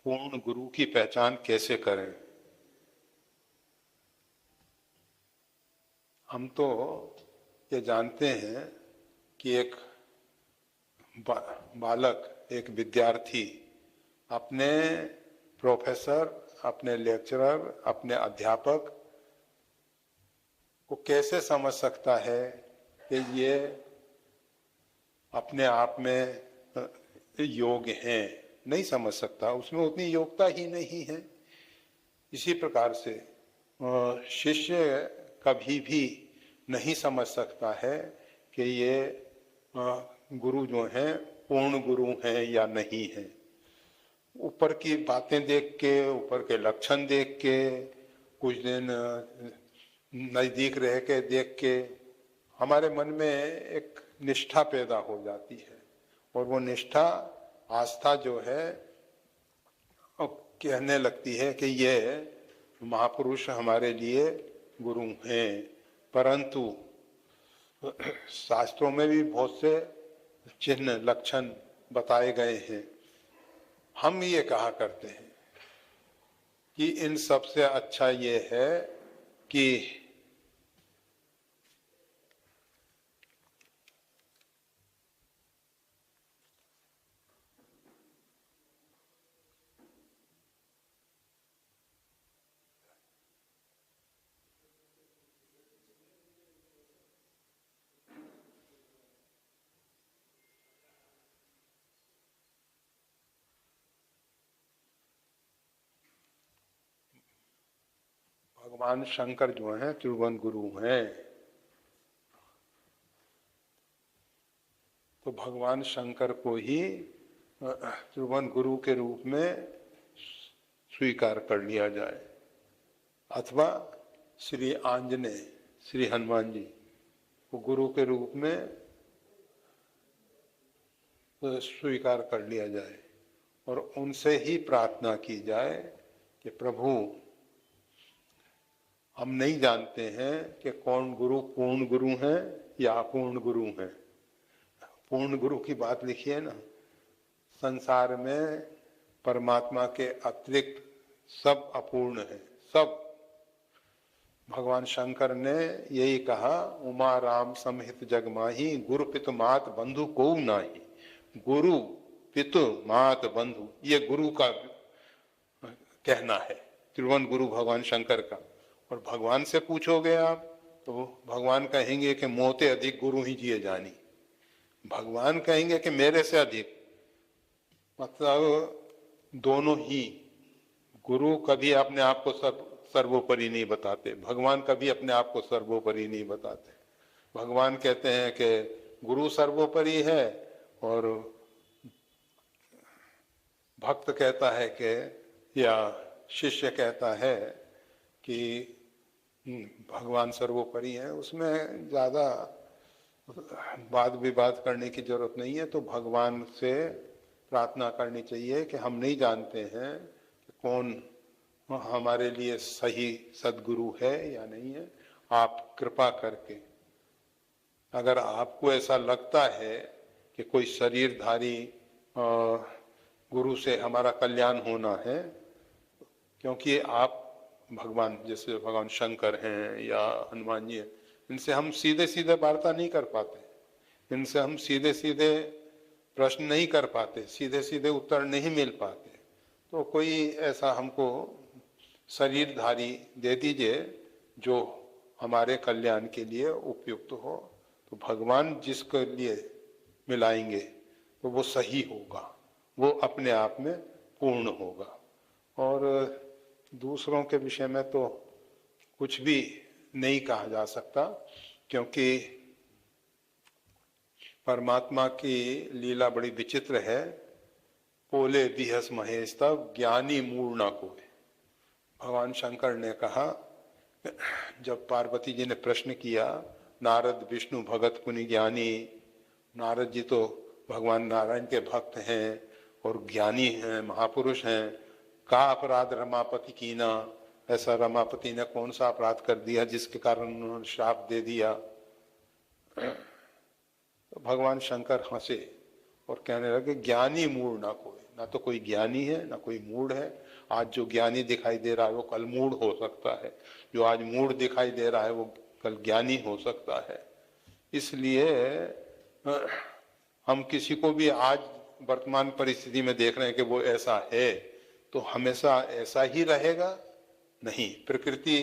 पूर्ण गुरु की पहचान कैसे करें? हम तो ये जानते हैं कि एक बालक, एक विद्यार्थी अपने प्रोफेसर, अपने लेक्चरर, अपने अध्यापक को कैसे समझ सकता है कि ये अपने आप में योग्य हैं? नहीं समझ सकता, उसमें उतनी योग्यता ही नहीं है। इसी प्रकार से शिष्य कभी भी नहीं समझ सकता है कि ये गुरु जो हैं पूर्ण गुरु हैं या नहीं हैं। ऊपर की बातें देख के, ऊपर के लक्षण देख के, कुछ दिन नजदीक रह के देख के हमारे मन में एक निष्ठा पैदा हो जाती है, और वो निष्ठा, आस्था जो है कहने लगती है कि ये महापुरुष हमारे लिए गुरु हैं। परंतु शास्त्रों में भी बहुत से चिन्ह, लक्षण बताए गए हैं। हम ये कहा करते हैं कि इन सब से अच्छा ये है कि भगवान शंकर जो हैं त्रिभुवन गुरु हैं, तो भगवान शंकर को ही त्रिभुवन गुरु के रूप में स्वीकार कर लिया जाए, अथवा श्री आंजनेय, श्री हनुमान जी को गुरु के रूप में स्वीकार कर लिया जाए, और उनसे ही प्रार्थना की जाए कि प्रभु, हम नहीं जानते हैं कि कौन गुरु पूर्ण गुरु हैं या अपूर्ण गुरु हैं। पूर्ण गुरु की बात लिखी है ना, संसार में परमात्मा के अतिरिक्त सब अपूर्ण है, सब। भगवान शंकर ने यही कहा, उमा राम समहित जग माही, गुरु पितु मात बंधु को नाही। गुरु पितु मात बंधु, ये गुरु का कहना है, त्रिभुवन गुरु भगवान शंकर का। और भगवान से पूछोगे आप तो भगवान कहेंगे कि मोते अधिक गुरु ही जिए जानी। भगवान कहेंगे कि मेरे से अधिक, मतलब दोनों ही। गुरु कभी अपने आप को सर्वोपरि नहीं बताते, भगवान कभी अपने आप को सर्वोपरि नहीं बताते। भगवान कहते हैं कि गुरु सर्वोपरि है, और भक्त कहता है कि, या शिष्य कहता है कि भगवान सर्वोपरि है। उसमें ज़्यादा वाद विवाद करने की जरूरत नहीं है। तो भगवान से प्रार्थना करनी चाहिए कि हम नहीं जानते हैं कि कौन हमारे लिए सही सदगुरु है या नहीं है। आप कृपा करके, अगर आपको ऐसा लगता है कि कोई शरीरधारी गुरु से हमारा कल्याण होना है, क्योंकि आप भगवान, जैसे भगवान शंकर हैं या हनुमान जी हैं, इनसे हम सीधे सीधे वार्ता नहीं कर पाते, इनसे हम सीधे सीधे प्रश्न नहीं कर पाते, सीधे सीधे उत्तर नहीं मिल पाते। तो कोई ऐसा हमको शरीरधारी दे दीजिए जो हमारे कल्याण के लिए उपयुक्त हो। तो भगवान जिसके लिए मिलाएंगे तो वो सही होगा, वो अपने आप में पूर्ण होगा। और दूसरों के विषय में तो कुछ भी नहीं कहा जा सकता, क्योंकि परमात्मा की लीला बड़ी विचित्र है। पोले बिहस महेश तब ज्ञानी मूल ना कोई। भगवान शंकर ने कहा, जब पार्वती जी ने प्रश्न किया, नारद विष्णु भगत पुनि ज्ञानी, नारद जी तो भगवान नारायण के भक्त हैं और ज्ञानी हैं, महापुरुष हैं, का अपराध रमापति कीना, ऐसा रमापति ने कौन सा अपराध कर दिया जिसके कारण उन्होंने श्राप दे दिया। तो भगवान शंकर हंसे और कहने लगे ज्ञानी मूढ़ ना कोई, ना तो कोई ज्ञानी है ना कोई मूढ़ है। आज जो ज्ञानी दिखाई दे रहा है वो कल मूढ़ हो सकता है, जो आज मूढ़ दिखाई दे रहा है वो कल ज्ञानी हो सकता है। इसलिए हम किसी को भी आज वर्तमान परिस्थिति में देख रहे हैं कि वो ऐसा है, तो हमेशा ऐसा ही रहेगा नहीं। प्रकृति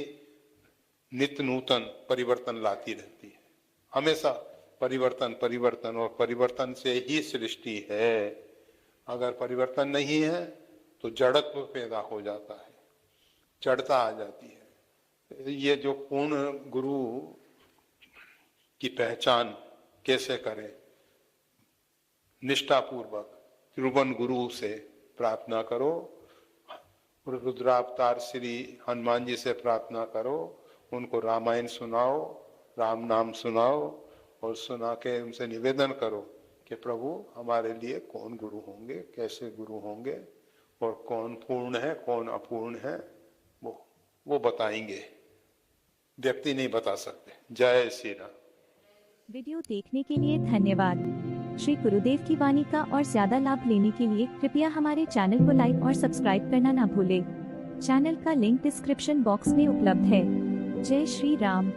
नित्य नूतन परिवर्तन लाती रहती है, हमेशा परिवर्तन परिवर्तन, और परिवर्तन से ही सृष्टि है। अगर परिवर्तन नहीं है तो जड़त्व पैदा हो जाता है, जड़ता आ जाती है। ये जो पूर्ण गुरु की पहचान कैसे करें, निष्ठापूर्वक त्रिभुवन गुरु से प्रार्थना करो, रुद्रावतार श्री हनुमान जी से प्रार्थना करो, उनको रामायण सुनाओ, राम नाम सुनाओ, और सुना के उनसे निवेदन करो कि प्रभु हमारे लिए कौन गुरु होंगे, कैसे गुरु होंगे, और कौन पूर्ण है कौन अपूर्ण है, वो बताएंगे, व्यक्ति नहीं बता सकते। जय श्री राम। वीडियो देखने के लिए धन्यवाद। श्री गुरुदेव की वाणी का और ज्यादा लाभ लेने के लिए कृपया हमारे चैनल को लाइक और सब्सक्राइब करना ना भूलें। चैनल का लिंक डिस्क्रिप्शन बॉक्स में उपलब्ध है। जय श्री राम।